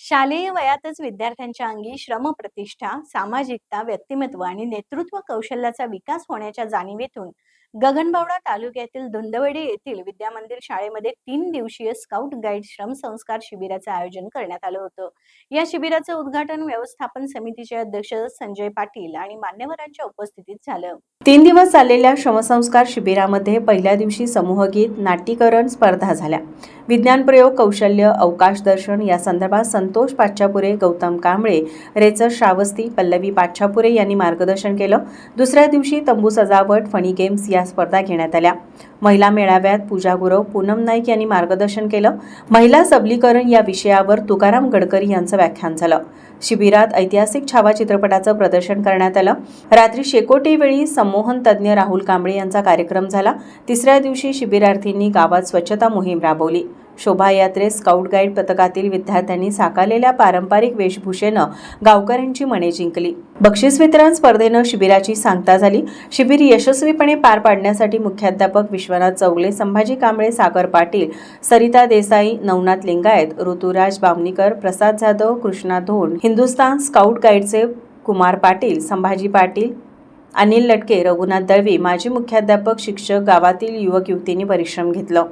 शालेय वयातच विद्यार्थ्यांच्या अंगी श्रमप्रतिष्ठा, सामाजिकता, व्यक्तिमत्व आणि नेतृत्व कौशल्याचा विकास होण्याच्या जाणीवेतून गगनबावडा तालुक्यातील धुंदवडी येथील विद्यामंदिर शाळेमध्ये 3 दिवसीय स्काउट गाईड श्रम संस्कार शिबिराचे आयोजन करण्यात आलं होतं. या शिबिराचं उद्घाटन व्यवस्थापन समितीचे अध्यक्ष संजय पाटील आणि मान्यवरांच्या उपस्थितीत झालं. 3 दिवस चाललेल्या श्रमसंस्कार शिबिरामध्ये पहिल्या दिवशी समूहगीत, नाट्यकरण स्पर्धा झाल्या. विज्ञान प्रयोग, कौशल्य, अवकाश दर्शन या संदर्भात संतोष पाच्छापुरे, गौतम कांबळे, रेचर श्रावस्ती, पल्लवी पाच्छापुरे यांनी मार्गदर्शन केलं. दुसऱ्या दिवशी तंबू सजावट, फणी गेम्स या स्पर्धा घेण्यात आल्या. महिला मेळाव्यात पूजा गुरव, पूनम नाईक यांनी मार्गदर्शन केलं. महिला सबलीकरण या विषयावर तुकाराम गडकरी यांचं व्याख्यान झालं. शिबिरात ऐतिहासिक छावा चित्रपटाचं प्रदर्शन करण्यात आलं. रात्री शेकोटीवेळी संमोहन तज्ज्ञ राहुल कांबळे यांचा कार्यक्रम झाला. तिसऱ्या दिवशी शिबिरार्थींनी गावात स्वच्छता मोहीम राबवली. शोभायात्रेत स्काउट गाईड पथकातील विद्यार्थ्यांनी साकारलेल्या पारंपरिक वेशभूषेनं गावकऱ्यांची मने जिंकली. बक्षीस वितरण स्पर्धेनं शिबिराची सांगता झाली. शिबिर यशस्वीपणे पार पाडण्यासाठी मुख्याध्यापक विश्वनाथ चौगले, संभाजी कांबळे, सागर पाटील, सरिता देसाई, नवनाथ लिंगायत, ऋतुराज बावनीकर, प्रसाद जाधव, कृष्णा धोंड, हिंदुस्थान स्काउट गाईडचे कुमार पाटील, संभाजी पाटील, अनिल लटके, रघुनाथ दळवी, माजी मुख्याध्यापक, शिक्षक, गावातील युवक युवतींनी परिश्रम घेतलं.